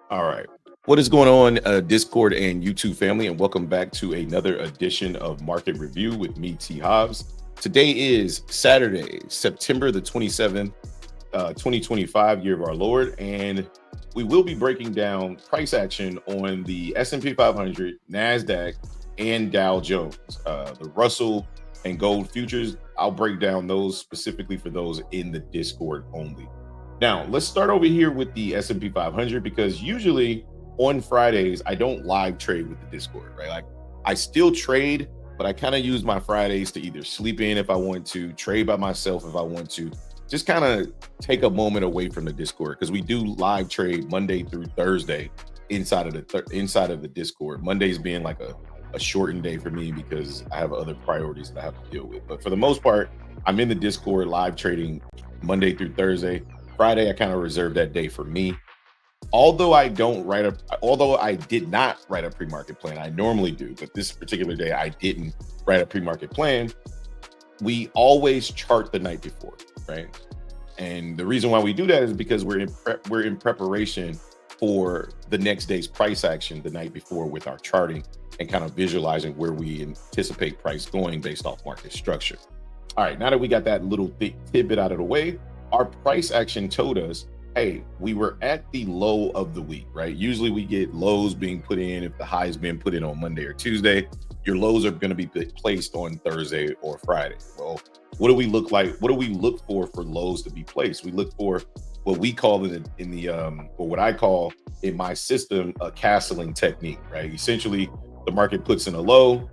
All right. What is going on, Discord and YouTube family? And welcome back to another edition of Market Review with me, T. Hobbs. Today is Saturday, September the 27th, 2025, year of our Lord. And we will be breaking down price action on the S&P 500, NASDAQ, and Dow Jones. The Russell and gold futures, I'll break down those specifically for those in the Discord only. Now, let's start over here with the S&P 500 because usually on Fridays, I don't live trade with the Discord, right? Like I still trade, but I kind of use my Fridays to either sleep in if I want to, trade by myself if I want to, just kind of take a moment away from the Discord because we do live trade Monday through Thursday inside of the Discord. Mondays being like a shortened day for me because I have other priorities that I have to deal with. But for the most part, I'm in the Discord live trading Monday through Thursday. Friday, I kind of reserve that day for me. Although I did not write a pre-market plan, I normally do, but this particular day I didn't write a pre-market plan. We always chart the night before, right? And the reason why we do that is because we're in preparation for the next day's price action the night before with our charting and kind of visualizing where we anticipate price going based off market structure. All right, now that we got that little tidbit out of the way, our price action told us, hey, we were at the low of the week, right? Usually we get lows being put in if the high is being put in on Monday or Tuesday. Your lows are going to be placed on Thursday or Friday. Well, what do we look like? What do we look for lows to be placed? We look for what we call or what I call in my system, a castling technique, right? Essentially, the market puts in a low,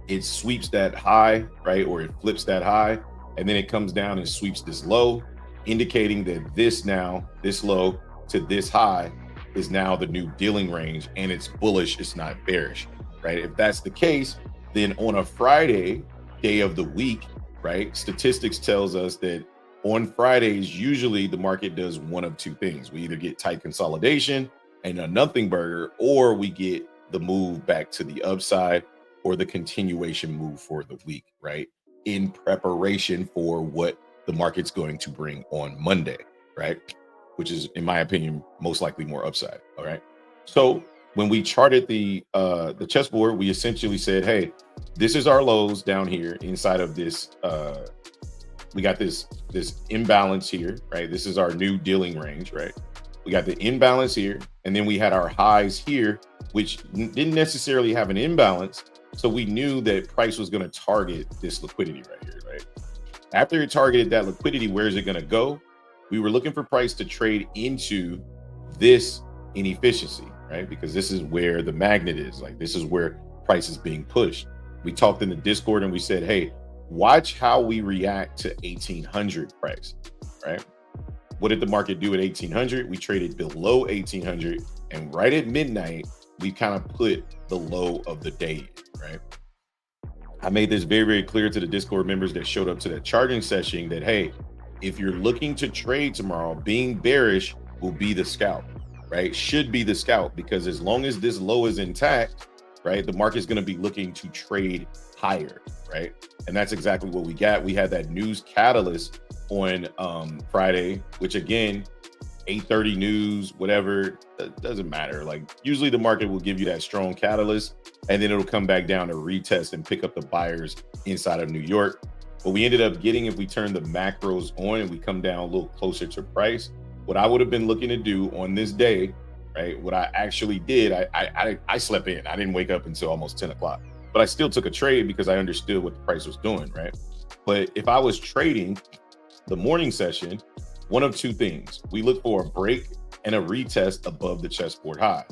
it sweeps that high, right? Or it flips that high, and then it comes down and sweeps this low, indicating that this low to this high is now the new dealing range and it's bullish, it's not bearish, right? If that's the case, then on a Friday, day of the week, right, statistics tells us that on Fridays, usually the market does one of two things. We either get tight consolidation and a nothing burger, or we get the move back to the upside or the continuation move for the week, right? In preparation for what the market's going to bring on Monday, right? Which is, in my opinion, most likely more upside. All right. So when we charted the chessboard, we essentially said, hey, this is our lows down here inside of this. We got this imbalance here, right? This is our new dealing range, right? We got the imbalance here, and then we had our highs here, which didn't necessarily have an imbalance. So we knew that price was going to target this liquidity right here, right? After it targeted that liquidity, where is it going to go? We were looking for price to trade into this inefficiency, right? Because this is where the magnet is. Like this is where price is being pushed. We talked in the Discord and we said, hey, watch how we react to 1800 price, right? What did the market do at 1800? We traded below 1800, and right at midnight, we kind of put the low of the day, right? I made this very, very clear to the Discord members that showed up to that charging session that, hey, if you're looking to trade tomorrow, being bearish will be the scalp, right? Should be the scalp, because as long as this low is intact, right, the market's going to be looking to trade higher, right? And that's exactly what we got. We had that news catalyst on Friday, which again, 8:30 news, whatever, that doesn't matter. Like usually the market will give you that strong catalyst and then it'll come back down to retest and pick up the buyers inside of New York. What we ended up getting, if we turn the macros on and we come down a little closer to price, what I would have been looking to do on this day, right? What I actually did, I slept in. I didn't wake up until almost 10 o'clock, but I still took a trade because I understood what the price was doing, right? But if I was trading the morning session, one of two things. We look for a break and a retest above the chessboard high.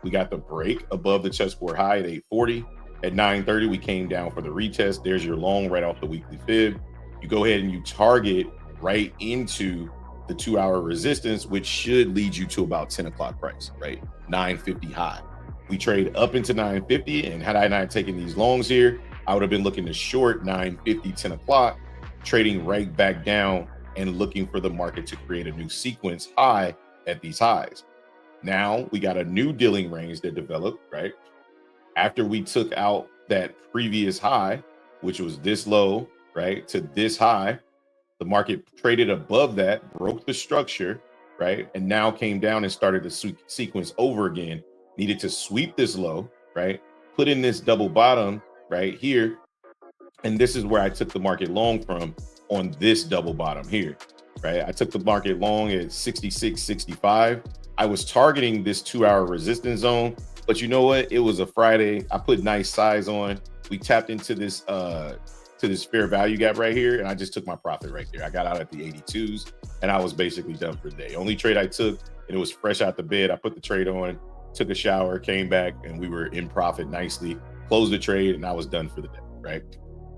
We got the break above the chessboard high at 840. At 9:30, we came down for the retest. There's your long right off the weekly fib. You go ahead and you target right into the 2-hour resistance, which should lead you to about 10 o'clock price, right? 950 high. We trade up into 950, and had I not taken these longs here, I would have been looking to short 950, 10 o'clock, trading right back down and looking for the market to create a new sequence high at these highs. Now we got a new dealing range that developed, right? After we took out that previous high, which was this low, right, to this high, the market traded above that, broke the structure, right? And now came down and started the sequence over again. Needed to sweep this low, right? Put in this double bottom right here. And this is where I took the market long from on this double bottom here, right? I took the market long at 66.65. I was targeting this 2-hour resistance zone, but you know what? It was a Friday. I put nice size on. We tapped into this to this fair value gap right here, and I just took my profit right there. I got out at the 82s, and I was basically done for the day. Only trade I took, and it was fresh out the bed. I put the trade on, took a shower, came back, and we were in profit nicely. Closed the trade, and I was done for the day, right?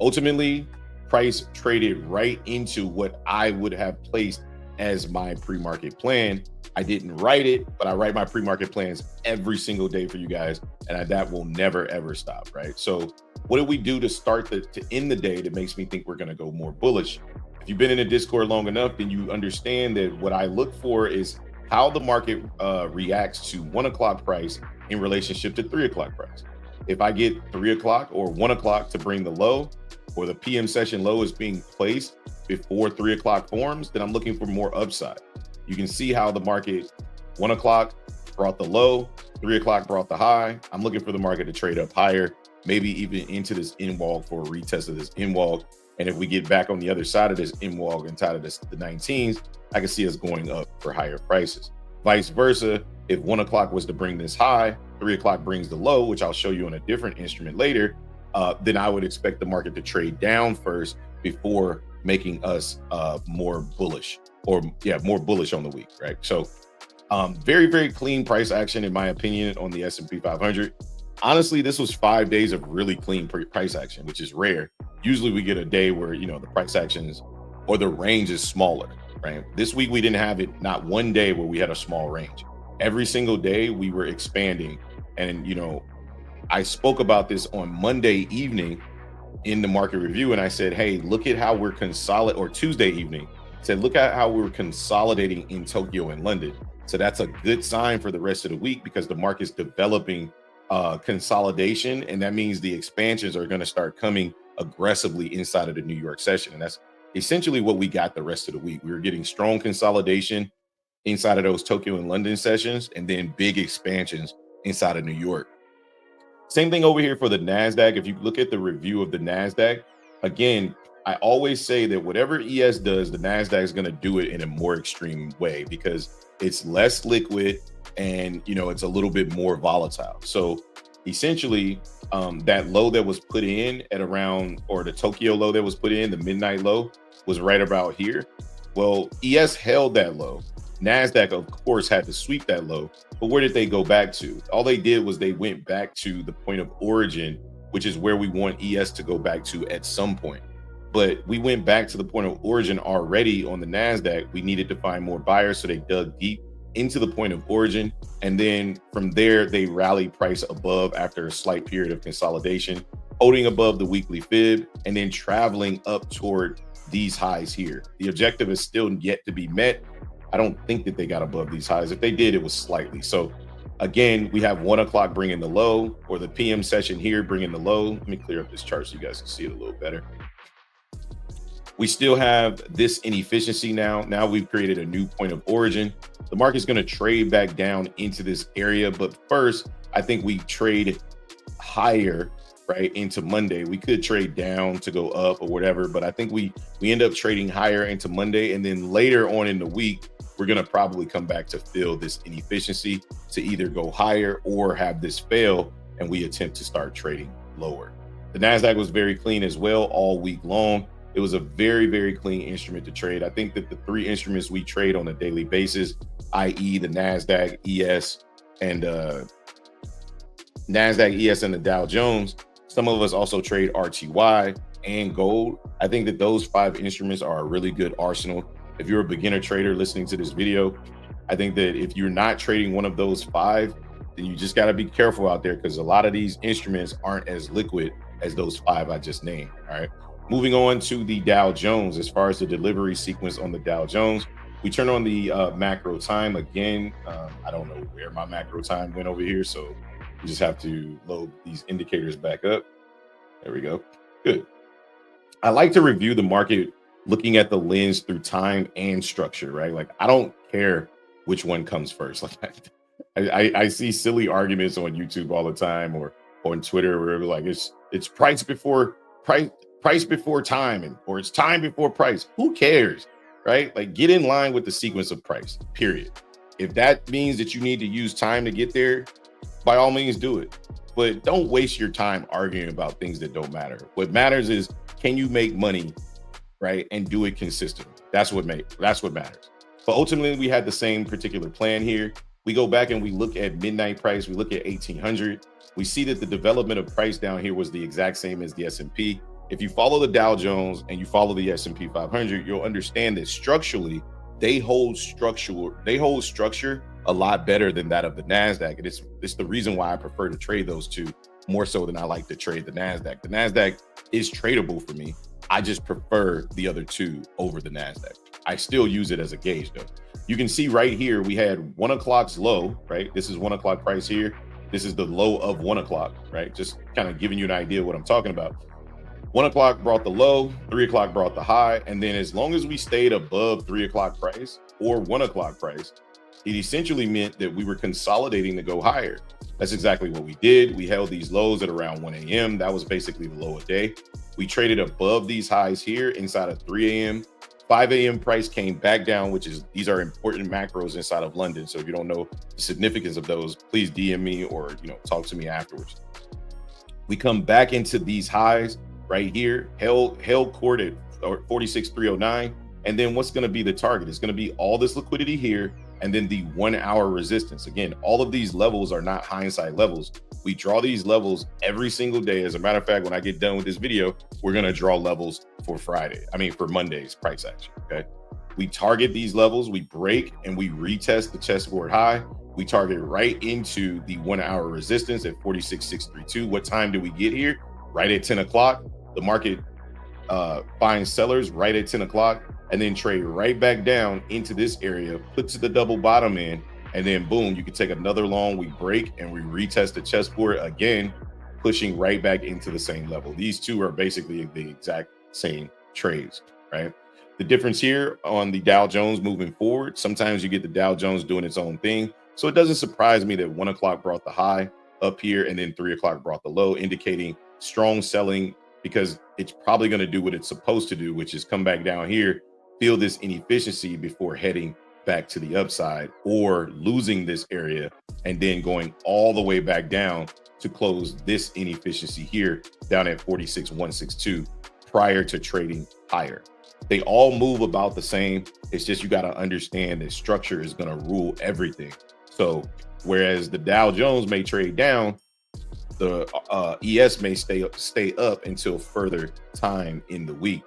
Ultimately, price traded right into what I would have placed as my pre-market plan. I didn't write it, but I write my pre-market plans every single day for you guys, and that will never ever stop, right? So what do we do to start to end the day that makes me think we're going to go more bullish? If you've been in a Discord long enough, then you understand that what I look for is how the market reacts to 1 o'clock price in relationship to 3 o'clock price. If I get 3 o'clock or 1 o'clock to bring the low, or the PM session low is being placed before 3 o'clock forms, then I'm looking for more upside. You can see how the market 1 o'clock brought the low, 3 o'clock brought the high. I'm looking for the market to trade up higher, maybe even into this in-wall for a retest of this in-wall. And if we get back on the other side of this in-wall inside of the 19s, I can see us going up for higher prices. Vice versa, if 1 o'clock was to bring this high, 3 o'clock brings the low, which I'll show you on a different instrument later, then I would expect the market to trade down first before making us more bullish, or more bullish on the week, right? So very, very clean price action, in my opinion, on the S&P 500. Honestly, this was 5 days of really clean price action, which is rare. Usually we get a day where, the price actions or the range is smaller, right? This week we didn't have it, not one day where we had a small range. Every single day we were expanding. And, I spoke about this on Monday evening in the market review, and I said, hey, look at how we're consolidating, or Tuesday evening, said, look at how we're consolidating in Tokyo and London. So that's a good sign for the rest of the week, because the market's developing consolidation, and that means the expansions are going to start coming aggressively inside of the New York session. And that's essentially what we got the rest of the week. We were getting strong consolidation inside of those Tokyo and London sessions, and then big expansions inside of New York. Same thing over here for the NASDAQ. If you look at the review of the NASDAQ, again, I always say that whatever ES does, the NASDAQ is going to do it in a more extreme way, because it's less liquid and, it's a little bit more volatile. So essentially, that low that was put in at around, or the Tokyo low that was put in, the midnight low, was right about here. Well, ES held that low. NASDAQ, of course, had to sweep that low. But where did they go back to? All they did was they went back to the point of origin, which is where we want ES to go back to at some point. But we went back to the point of origin already on the NASDAQ. We needed to find more buyers, so they dug deep into the point of origin. And then from there, they rallied price above after a slight period of consolidation, holding above the weekly fib, and then traveling up toward these highs here. The objective is still yet to be met. I don't think that they got above these highs. If they did, it was slightly. So again, we have 1 o'clock bringing the low, or the PM session here bringing the low. Let me clear up this chart so you guys can see it a little better. We still have this inefficiency now. Now we've created a new point of origin. The market's going to trade back down into this area. But first, I think we trade higher, right, into Monday. We could trade down to go up or whatever, but I think we end up trading higher into Monday. And then later on in the week, we're going to probably come back to fill this inefficiency to either go higher or have this fail, and we attempt to start trading lower. The NASDAQ was very clean as well all week long. It was a very, very clean instrument to trade. I think that the 3 instruments we trade on a daily basis, i.e. the NASDAQ, ES, and NASDAQ, ES, and the Dow Jones, some of us also trade RTY and gold. I think that those 5 instruments are a really good arsenal. If you're a beginner trader listening to this video, I think that if you're not trading one of those 5, then you just got to be careful out there, because a lot of these instruments aren't as liquid as those 5 I just named. All right. Moving on to the Dow Jones, as far as the delivery sequence on the Dow Jones, we turn on the macro time again. I don't know where my macro time went over here, so we just have to load these indicators back up. There we go. Good. I like to review the market looking at the lens through time and structure, right? Like, I don't care which one comes first. Like I see silly arguments on YouTube all the time or on Twitter where like it's price before time or it's time before price. Who cares? Right? Like get in line with the sequence of price, period. If that means that you need to use time to get there, by all means do it. But don't waste your time arguing about things that don't matter. What matters is, can you make money, right? And do it consistently. That's what matters. But ultimately, we had the same particular plan here. We go back and we look at midnight price. We look at 1800. We see that the development of price down here was the exact same as the S&P. If you follow the Dow Jones and you follow the S&P 500, you'll understand that structurally, they hold structure a lot better than that of the NASDAQ. And it's the reason why I prefer to trade those two more so than I like to trade the NASDAQ. The NASDAQ is tradable for me. I just prefer the other two over the NASDAQ. I still use it as a gauge though. You can see right here, we had 1 o'clock's low, right? This is 1 o'clock price here. This is the low of 1 o'clock, right? Just kind of giving you an idea of what I'm talking about. 1 o'clock brought the low, 3 o'clock brought the high. And then as long as we stayed above 3 o'clock price or 1 o'clock price, it essentially meant that we were consolidating to go higher. That's exactly what we did. We held these lows at around 1 a.m. That was basically the low of day. We traded above these highs here inside of 3 a.m. 5 a.m. price came back down, these are important macros inside of London. So if you don't know the significance of those, please DM me or talk to me afterwards. We come back into these highs right here, held court at 46,309. And then what's going to be the target? It's going to be all this liquidity here and then the 1 hour resistance. Again, all of these levels are not hindsight levels. We draw these levels every single day. As a matter of fact, when I get done with this video, we're going to draw levels for for Monday's price action. Okay. We target these levels, we break and we retest the chessboard high. We target right into the 1 hour resistance at 46,632. What time do we get here? Right at 10 o'clock. The market finds sellers right at 10 o'clock and then trade right back down into this area, puts the double bottom in, and then boom, you can take another long, we break and we retest the chessboard again, pushing right back into the same level. These two are basically the exact same trades, right? The difference here on the Dow Jones moving forward, sometimes you get the Dow Jones doing its own thing. So it doesn't surprise me that 1 o'clock brought the high up here and then 3 o'clock brought the low, indicating strong selling because it's probably going to do what it's supposed to do, which is come back down here, feel this inefficiency before heading back to the upside or losing this area and then going all the way back down to close this inefficiency here down at 46,162 prior to trading higher. They all move about the same. It's just you got to understand that structure is going to rule everything. So whereas the Dow Jones may trade down, the ES may stay up until further time in the week.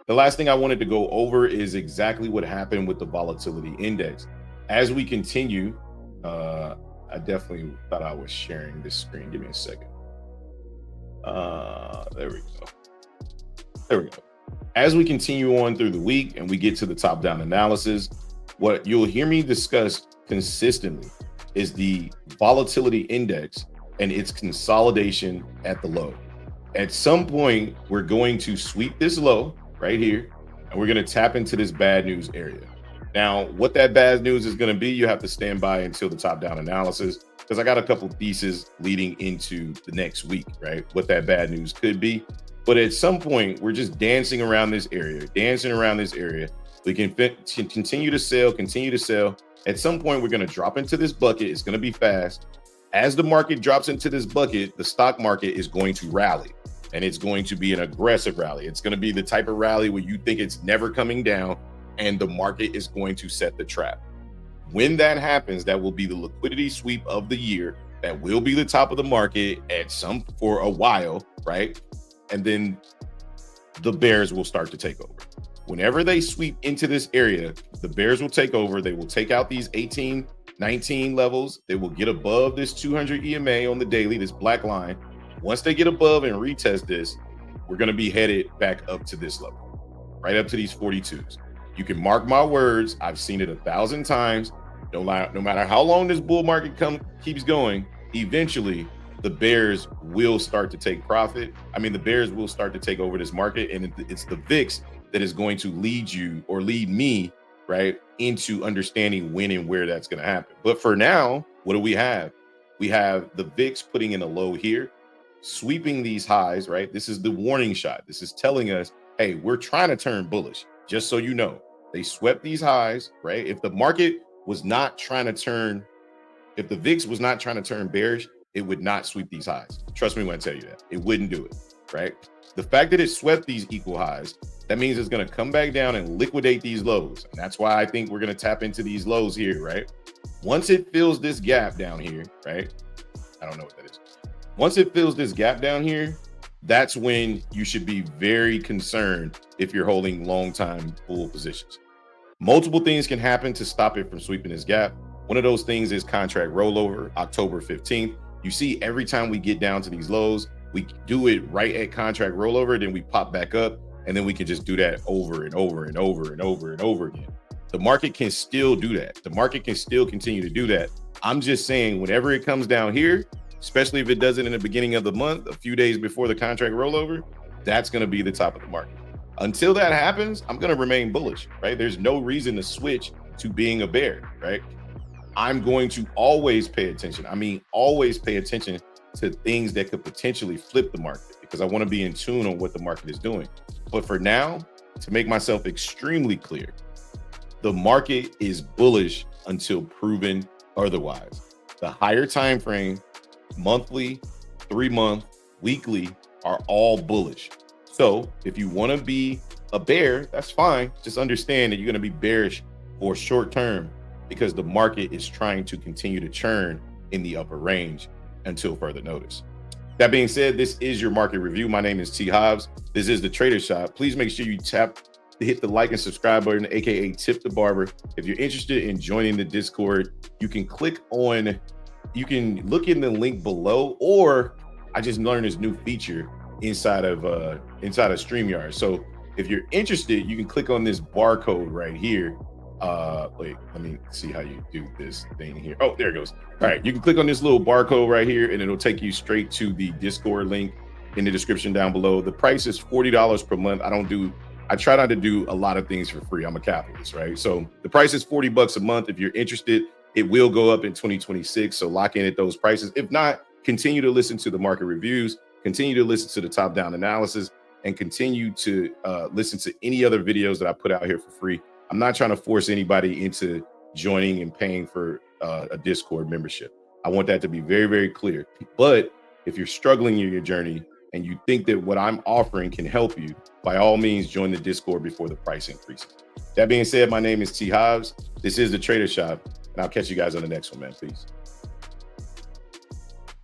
The last thing I wanted to go over is exactly what happened with the volatility index. As we continue, I definitely thought I was sharing this screen. Give me a second. There we go. There we go. As we continue on through the week and we get to the top-down analysis, what you'll hear me discuss consistently is the volatility index and its consolidation at the low. At some point, we're going to sweep this low right here, and we're going to tap into this bad news area. Now, what that bad news is going to be, you have to stand by until the top-down analysis, because I got a couple theses leading into the next week, right? What that bad news could be. But at some point, we're just dancing around this area. We can continue to sell. At some point, we're going to drop into this bucket. It's going to be fast. As the market drops into this bucket, the stock market is going to rally, and it's going to be an aggressive rally. It's going to be the type of rally where you think it's never coming down, and the market is going to set the trap. When that happens, that will be the liquidity sweep of the year. That will be the top of the market for a while, right? And then the bears will start to take over. Whenever they sweep into this area, the bears will take over. They will take out these 18, 19 levels. They will get above this 200 EMA on the daily, this black line. Once they get above and retest this, we're going to be headed back up to this level, right up to these 42s. You can mark my words. I've seen it 1,000 times. No matter how long this bull market keeps going, eventually the bears will start to take profit. I mean, the bears will start to take over this market, and it's the VIX that is going to lead me, right, into understanding when and where that's going to happen. But for now, what do we have? We have the VIX putting in a low here, sweeping these highs, right? This is the warning shot. This is telling us, hey, we're trying to turn bullish, just so you know. They swept these highs, right? If the market was not trying to turn, if the VIX was not trying to turn bearish, it would not sweep these highs. Trust me when I tell you that. It wouldn't do it, right? The fact that it swept these equal highs, that means it's going to come back down and liquidate these lows. And that's why I think we're going to tap into these lows here, right? Once it fills this gap down here, right? I don't know what that is. Once it fills this gap down here, that's when you should be very concerned if you're holding long time bull positions. Multiple things can happen to stop it from sweeping this gap. One of those things is contract rollover, October 15th. You see, every time we get down to these lows, we do it right at contract rollover, then we pop back up, and then we can just do that over and over and over and over and over again. The market can still do that. The market can still continue to do that. I'm just saying, whenever it comes down here, especially if it does it in the beginning of the month, a few days before the contract rollover, that's going to be the top of the market. Until that happens, I'm going to remain bullish, right? There's no reason to switch to being a bear, right? I'm going to always pay attention. I mean, always pay attention to things that could potentially flip the market, because I want to be in tune on what the market is doing. But for now, to make myself extremely clear, the market is bullish until proven otherwise. The higher time frame, monthly, 3-month, weekly, are all bullish. So if you want to be a bear, that's fine. Just understand that you're going to be bearish for short term, because the market is trying to continue to churn in the upper range until further notice. That being said, this is your market review. My name is T. Hobbs. This is the Trader Shop. Please make sure you hit the like and subscribe button, aka tip the barber. If you're interested in joining the Discord, you can look in the link below, or I just learned this new feature inside of StreamYard. So if you're interested, you can click on this barcode right here. Wait, let me see how you do this thing here. Oh, there it goes. All right, you can click on this little barcode right here, and it'll take you straight to the Discord link in the description down below. The price is $40 per month. I try not to do a lot of things for free. I'm a capitalist, right? So the price is $40 a month. If you're interested, it will go up in 2026. So lock in at those prices. If not, continue to listen to the market reviews, continue to listen to the top-down analysis, and continue to listen to any other videos that I put out here for free. I'm not trying to force anybody into joining and paying for a Discord membership. I want that to be very, very clear. But if you're struggling in your journey and you think that what I'm offering can help you, by all means, join the Discord before the price increases. That being said, my name is T. Hobbs. This is the Trader Shop, and I'll catch you guys on the next one, man. Peace.